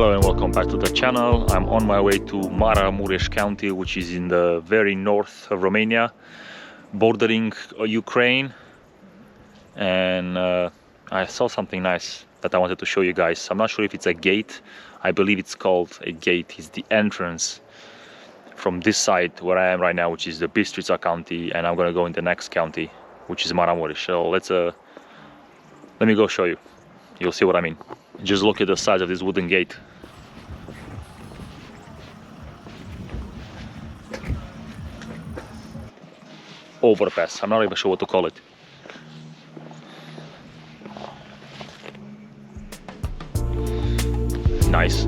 Hello and welcome back to the channel. I'm on my way to Maramureș county, which is in the very north of Romania, bordering Ukraine. And I saw something nice that I wanted to show you guys. I'm not sure if it's a gate. I believe it's called a gate. It's the entrance from this side where I am right now, which is the Bârsana county, and I'm gonna go in the next county, which is Maramureș. So let me go show you. You'll see what I mean. Just look at the size of this wooden gate. Overpass. I'm not even sure what to call it. Nice.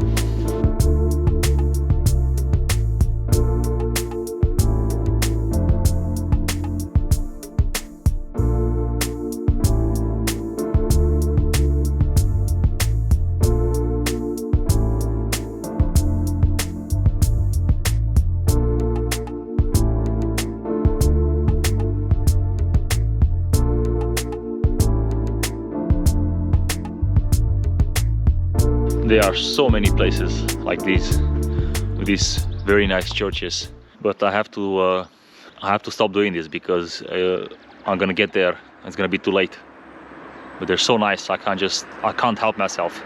There are so many places like these with these very nice churches, but I have to stop doing this because I'm gonna get there and it's gonna be too late. But they're so nice, I can't help myself.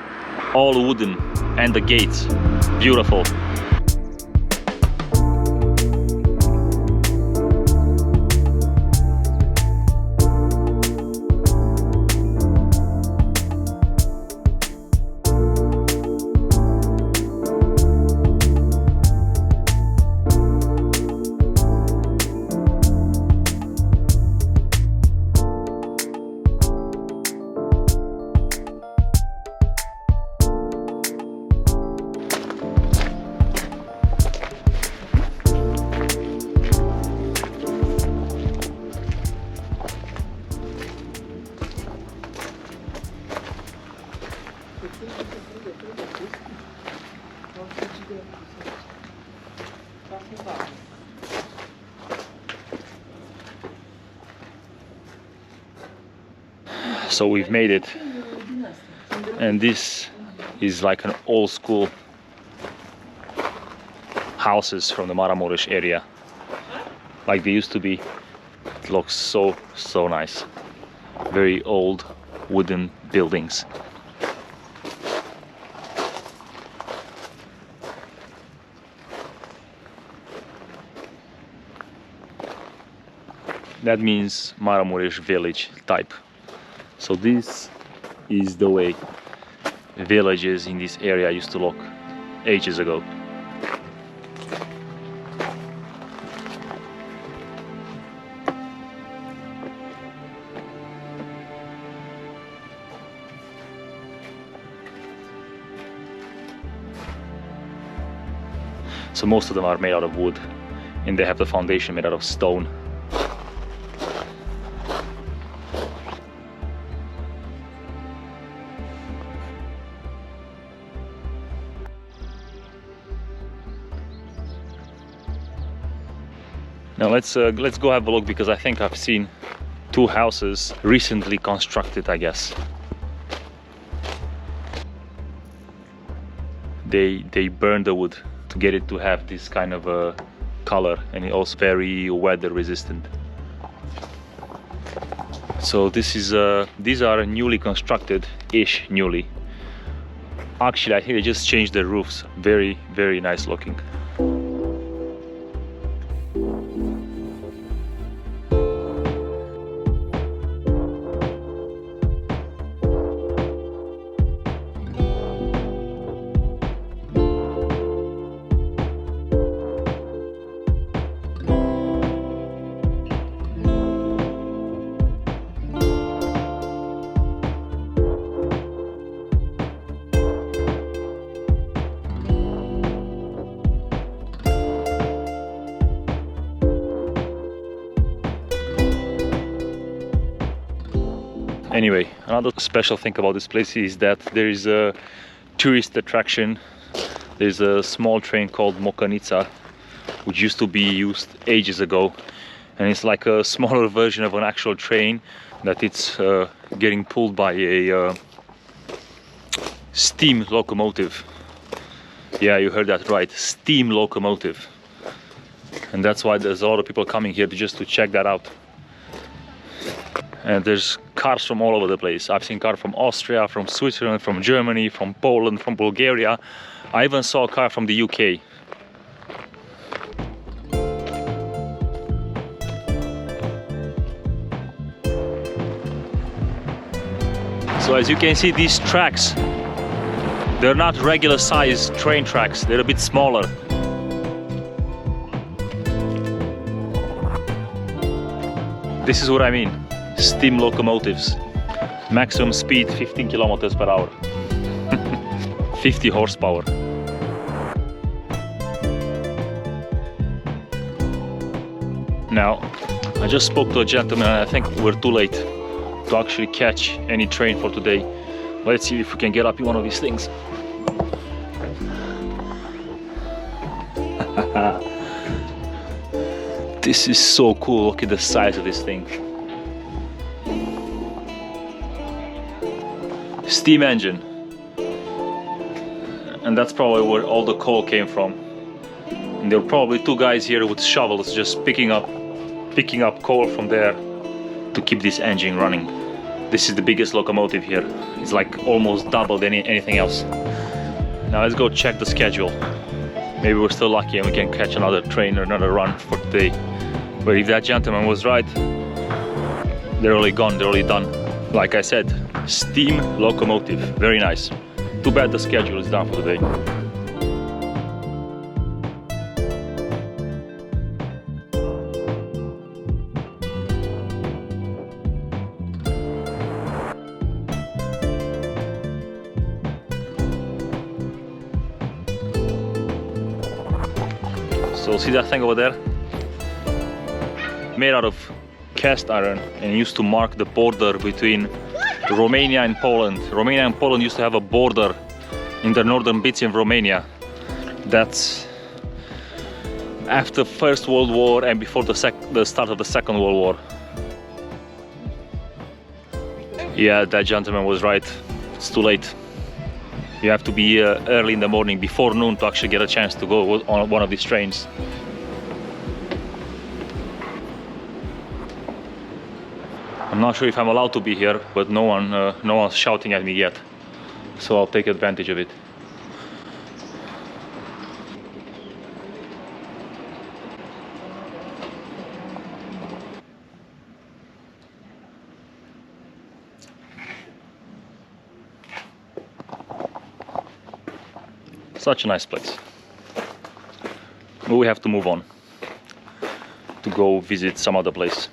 All wooden, and the gates beautiful. So we've made it, and this is like an old school houses from the Maramureș area, like they used to be. It looks so nice. Very old wooden buildings. That means Maramureș village type. So this is the way villages in this area used to look ages ago. So most of them are made out of wood, and they have the foundation made out of stone. Now let's go have a look, because I think I've seen two houses recently constructed, I guess. They burned the wood to get it to have this kind of a color, and it also very weather resistant. So these are newly constructed-ish, newly. Actually, I think they just changed the roofs. Very nice looking. Anyway, another special thing about this place is that there is a tourist attraction. There's a small train called Mocanica, which used to be used ages ago, and it's like a smaller version of an actual train that it's getting pulled by a steam locomotive. Yeah, you heard that right, steam locomotive. And that's why there's a lot of people coming here just to check that out. And there's cars from all over the place. I've seen cars from Austria, from Switzerland, from Germany, from Poland, from Bulgaria. I even saw a car from the UK. So as you can see, these tracks, they're not regular sized train tracks, they're a bit smaller. This is what I mean, steam locomotives. Maximum speed 15 kilometers per hour. 50 horsepower. Now, I just spoke to a gentleman and I think we're too late to actually catch any train for today. Let's see if we can get up in one of these things. This is so cool, look at the size of this thing. Steam engine. And that's probably where all the coal came from. And there were probably two guys here with shovels just picking up coal from there to keep this engine running. This is the biggest locomotive here. It's like almost double than anything else. Now let's go check the schedule. Maybe we're still lucky and we can catch another train or another run for today. But if that gentleman was right, they're already gone, they're already done. Like I said, steam locomotive, very nice. Too bad the schedule is done for today. So see that thing over there? Made out of cast iron and used to mark the border between Romania and Poland. Romania and Poland used to have a border in the northern bits in Romania. That's after First World War and before the start of the Second World War. Yeah, that gentleman was right. It's too late. You have to be early in the morning, before noon, to actually get a chance to go on one of these trains. I'm not sure if I'm allowed to be here, but no one's shouting at me yet, so I'll take advantage of it. Such a nice place. But we have to move on to go visit some other place.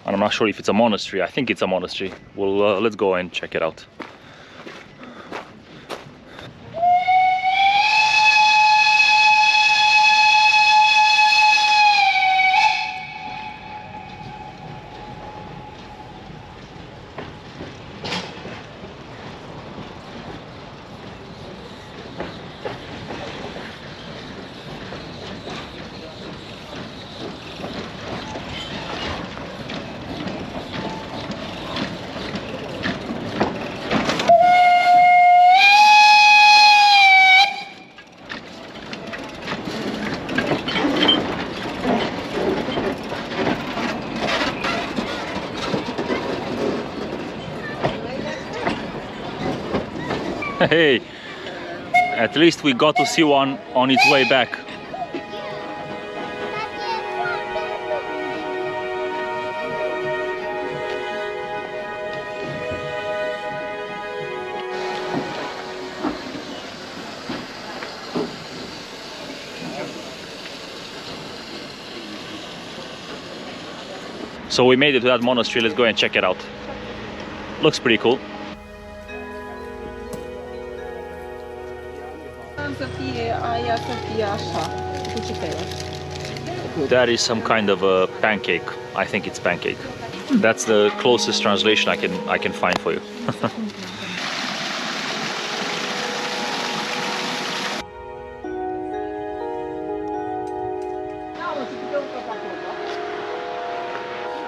And I'm not sure if it's a monastery. I think it's a monastery. Well, let's go and check it out. Hey, at least we got to see one on its way back. So we made it to that monastery. Let's go and check it out. Looks pretty cool. That is some kind of a pancake. I think it's pancake. That's the closest translation I can find for you.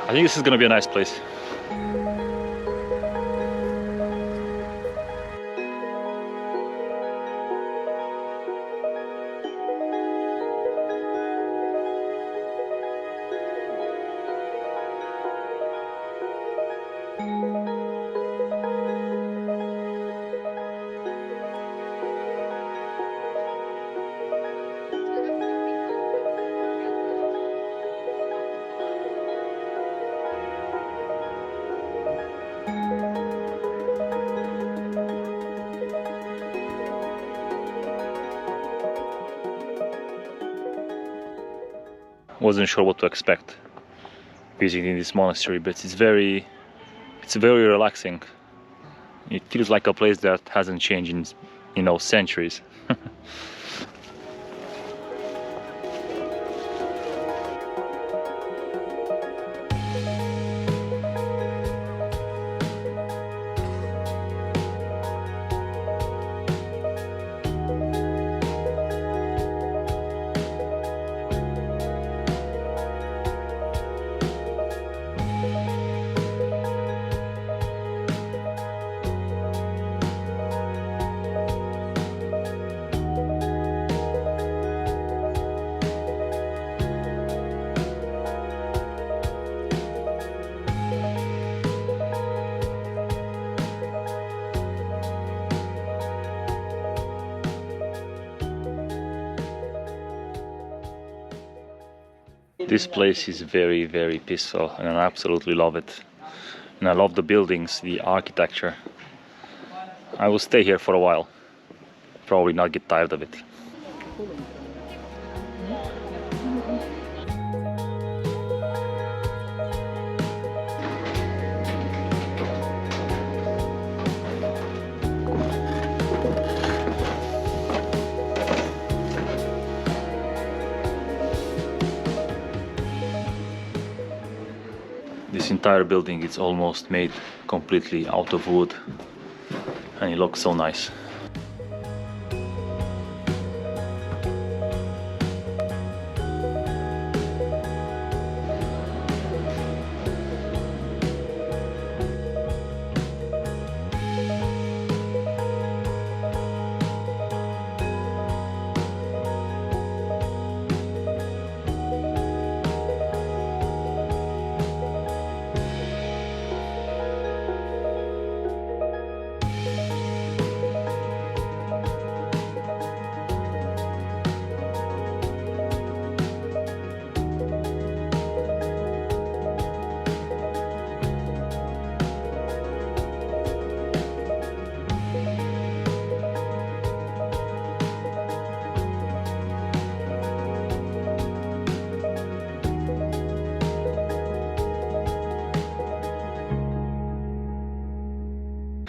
I think this is gonna be a nice place. wasn't sure what to expect visiting this monastery, but it's very relaxing. It feels like a place that hasn't changed in, you know, centuries. This place is very peaceful and I absolutely love it. And I love the buildings, the architecture. I will stay here for a while. Probably not get tired of it. This entire building is almost made completely out of wood and it looks so nice.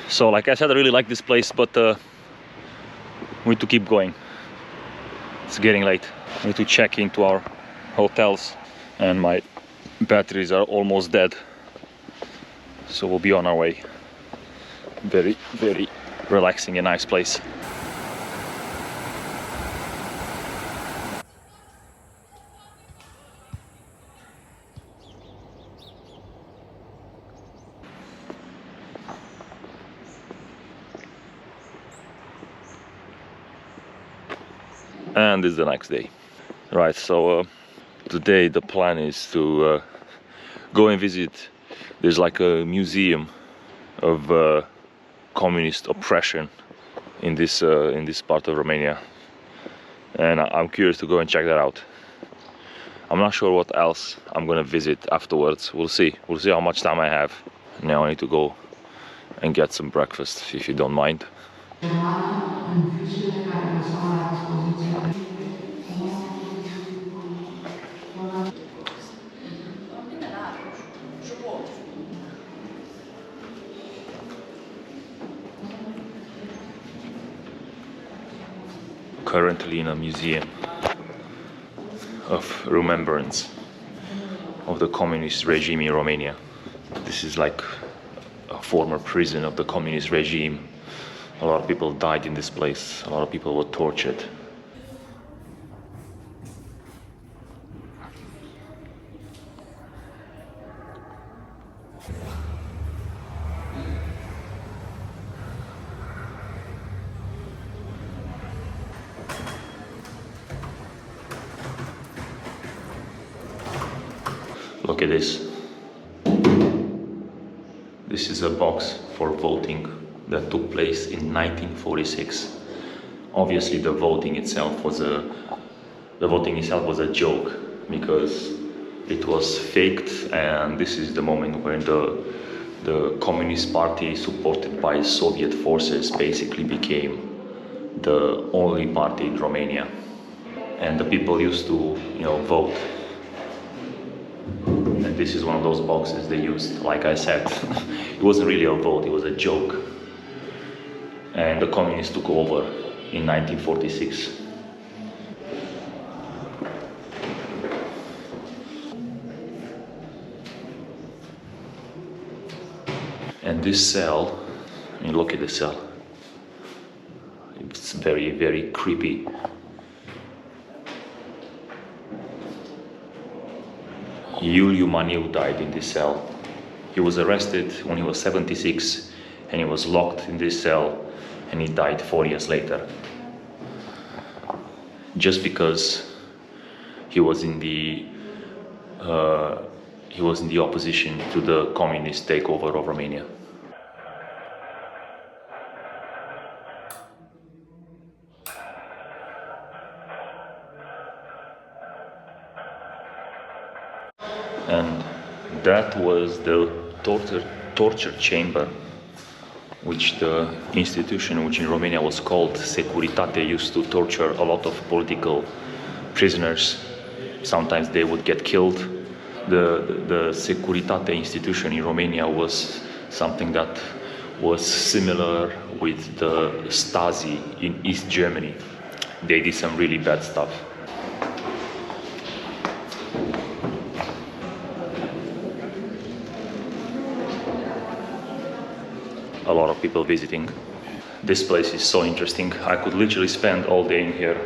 So like I said, I really like this place, but we need to keep going. It's getting late. We need to check into our hotels and my batteries are almost dead. So we'll be on our way. Very relaxing and nice place. And it's the next day. Right, so today the plan is to go and visit. There's like a museum of communist oppression in this part of Romania, and I'm curious to go and check that out. I'm not sure what else I'm gonna visit afterwards. We'll see how much time I have. Now I need to go and get some breakfast, if you don't mind. Currently in a museum of remembrance of the communist regime in Romania. This is like a former prison of the communist regime. A lot of people died in this place. A lot of people were tortured. Look at this. This is a box for voting that took place in 1946. Obviously, the voting itself was a joke because it was faked, and this is the moment when the Communist Party, supported by Soviet forces, basically became the only party in Romania, and the people used to, vote this is one of those boxes they used. Like I said, it wasn't really a vote, it was a joke. And the communists took over in 1946. And this cell, I mean, look at the cell. It's very, very creepy. Iuliu Maniu died in this cell. He was arrested when he was 76 and he was locked in this cell and he died 4 years later. Just because he was in the opposition to the communist takeover of Romania. And that was the torture chamber, which the institution, which in Romania was called Securitate, used to torture a lot of political prisoners. Sometimes they would get killed. The Securitate institution in Romania was something that was similar with the Stasi in East Germany. They did some really bad stuff. A lot of people visiting. This place is so interesting. I could literally spend all day in here,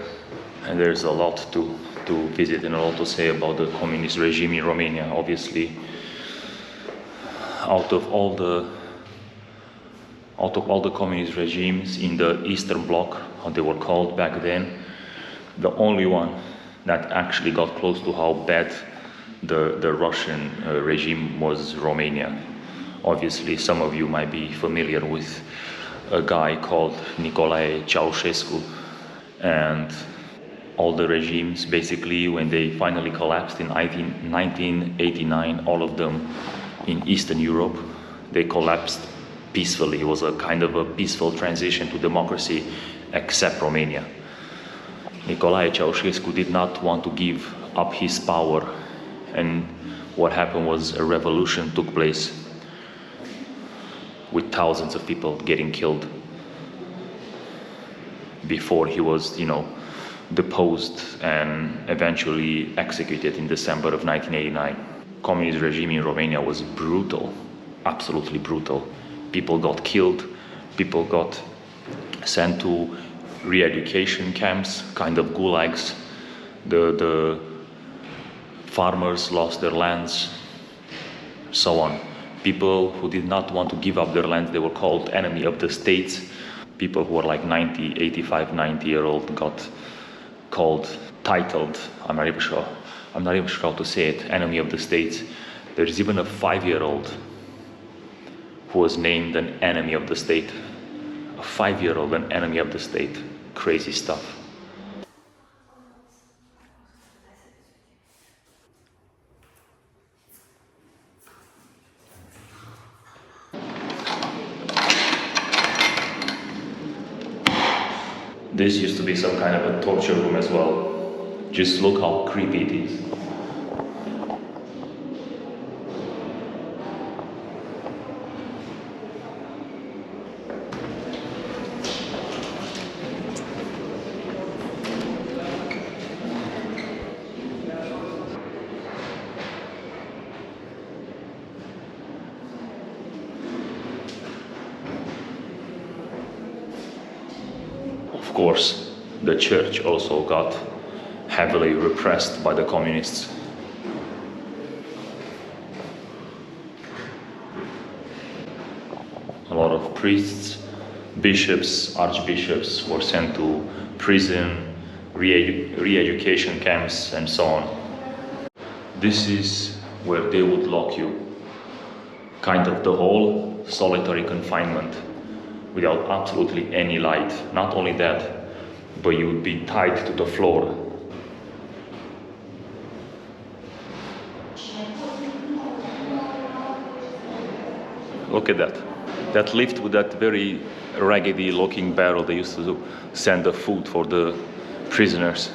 and there's a lot to visit and a lot to say about the communist regime in Romania. Obviously, out of all the communist regimes in the Eastern Bloc, how they were called back then, the only one that actually got close to how bad the Russian regime was Romania. Obviously, some of you might be familiar with a guy called Nicolae Ceausescu, and all the regimes, basically, when they finally collapsed in 1989, all of them in Eastern Europe, they collapsed peacefully. It was a kind of a peaceful transition to democracy, except Romania. Nicolae Ceausescu did not want to give up his power, and what happened was a revolution took place, with thousands of people getting killed before he was, deposed and eventually executed in December of 1989. Communist regime in Romania was brutal, absolutely brutal. People got killed, people got sent to re-education camps, kind of gulags. The farmers lost their lands, so on. People who did not want to give up their lands, they were called enemy of the state. People who were like 85, 90-year-old got titled, I'm not even sure how to say it, enemy of the state. There's even a 5-year-old who was named an enemy of the state. A 5-year-old, an enemy of the state. Crazy stuff. This used to be some kind of a torture room as well. Just look how creepy it is. Of course, the church also got heavily repressed by the communists. A lot of priests, bishops, archbishops were sent to prison, re-education camps, and so on. This is where they would lock you. Kind of the whole solitary confinement, without absolutely any light. Not only that, but you would be tied to the floor. Look at that. That lift with that very raggedy looking barrel they used to send the food for the prisoners.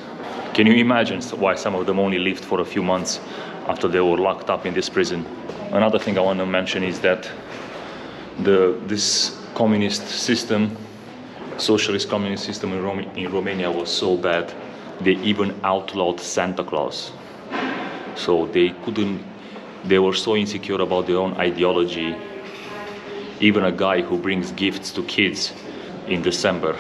Can you imagine why some of them only lived for a few months after they were locked up in this prison. Another thing I want to mention is that this communist system, socialist communist system in Romania was so bad, they even outlawed Santa Claus. So they were so insecure about their own ideology. Even a guy who brings gifts to kids in December,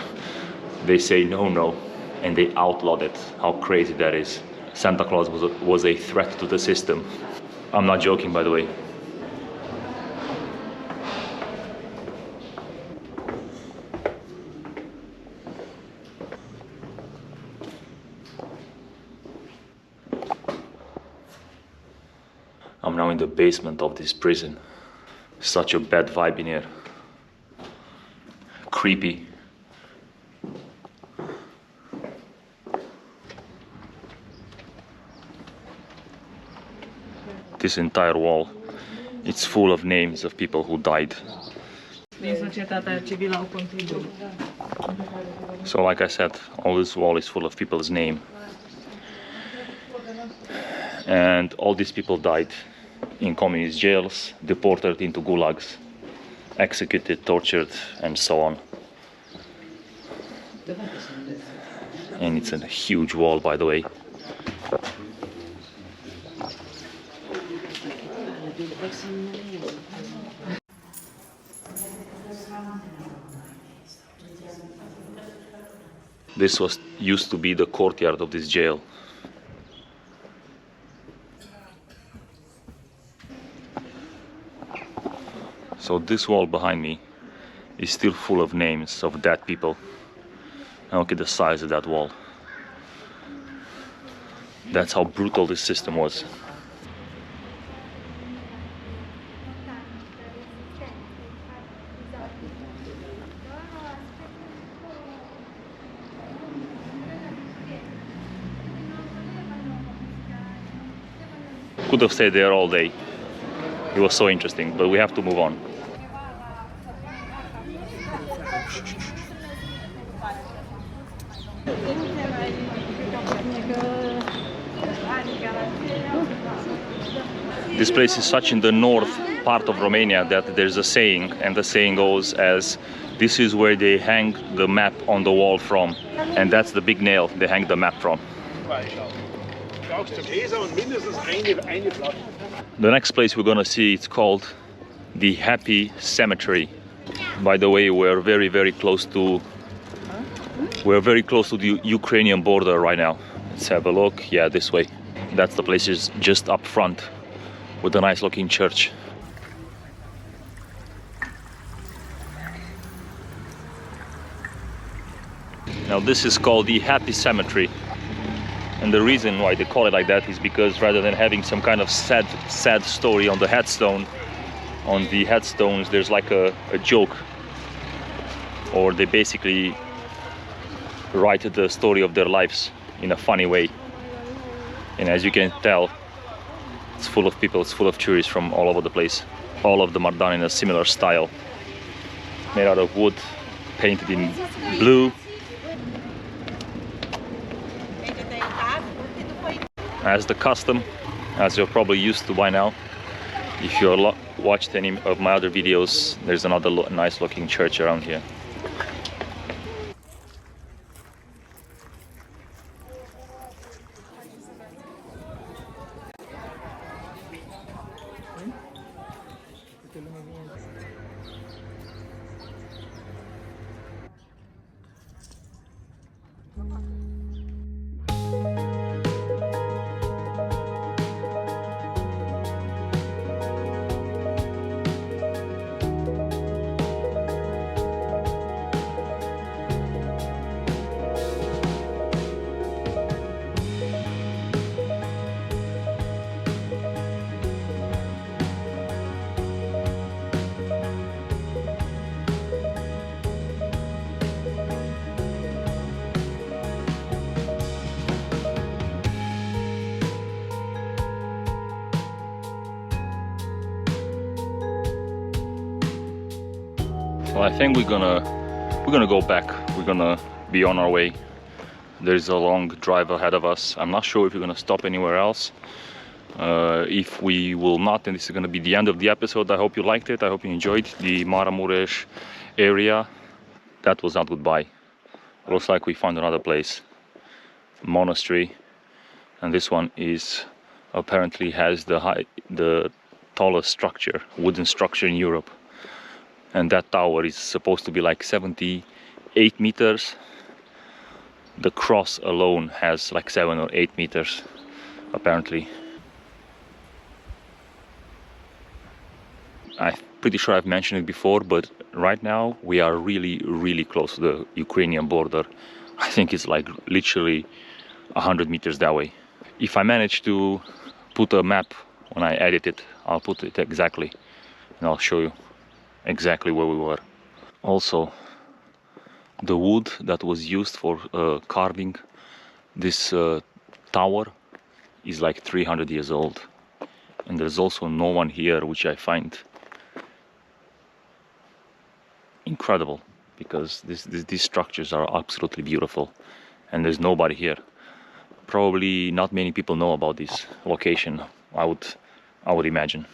they say no, and they outlawed it. How crazy that is. Santa Claus was a threat to the system. I'm not joking, by the way. I'm now in the basement of this prison. Such a bad vibe in here. Creepy. This entire wall, it's full of names of people who died. So like I said, all this wall is full of people's name. And all these people died in communist jails, deported into gulags, executed, tortured, and so on. And it's a huge wall, by the way. This used to be the courtyard of this jail. So this wall behind me is still full of names of dead people. And look at the size of that wall. That's how brutal this system was. Could have stayed there all day. It was so interesting, but we have to move on. This place is such in the north part of Romania that there's a saying, and the saying goes as, this is where they hang the map on the wall from, and that's the big nail they hang the map from. The next place we're gonna see, it's called the Happy Cemetery. By the way, we're very close to the Ukrainian border right now. Let's have a look. Yeah, this way. That's the place, is just up front with a nice looking church. Now this is called the Happy Cemetery. And the reason why they call it like that is because rather than having some kind of sad story on the headstone, on the headstones there's like a joke, or they basically write the story of their lives in a funny way. And as you can tell, it's full of people, it's full of tourists from all over the place. All of them are done in a similar style, made out of wood, painted in blue. As the custom, as you're probably used to by now, if you watched any of my other videos, there's another nice looking church around here. Well, I think we're gonna go back. We're gonna be on our way. There's a long drive ahead of us. I'm not sure if we're gonna stop anywhere else. If we will not, then this is going to be the end of the episode. I hope you liked it. I hope you enjoyed the Maramureș area. That was not goodbye. It looks like we found another place, monastery, and this one is apparently has the tallest structure, wooden structure in Europe, and that tower is supposed to be like 78 meters. The cross alone has like 7 or 8 meters apparently. I'm pretty sure I've mentioned it before, but right now we are really close to the Ukrainian border. I think it's like literally 100 meters that way. If I manage to put a map when I edit it, I'll put it exactly and I'll show you exactly where we were. Also, the wood that was used for carving this tower is like 300 years old, and there's also no one here, which I find incredible, because these structures are absolutely beautiful and there's nobody here. Probably not many people know about this location, I would imagine.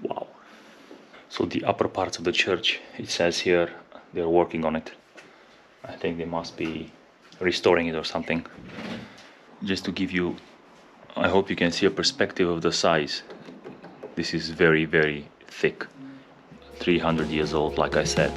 Wow. So the upper parts of the church, it says here they're working on it. I think they must be restoring it or something. Just to give you, I hope you can see a perspective of the size. This is very thick, 300 years old, like I said.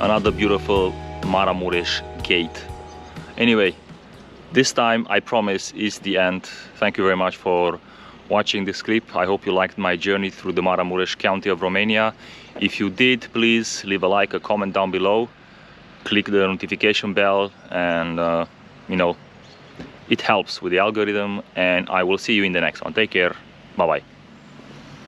Another beautiful Maramureș gate. Anyway, this time I promise is the end. Thank you very much for watching this clip. I hope you liked my journey through the Maramureș county of Romania. If you did, please leave a like, a comment down below, click the notification bell, and you know, it helps with the algorithm. And I will see you in the next one. Take care. Bye bye.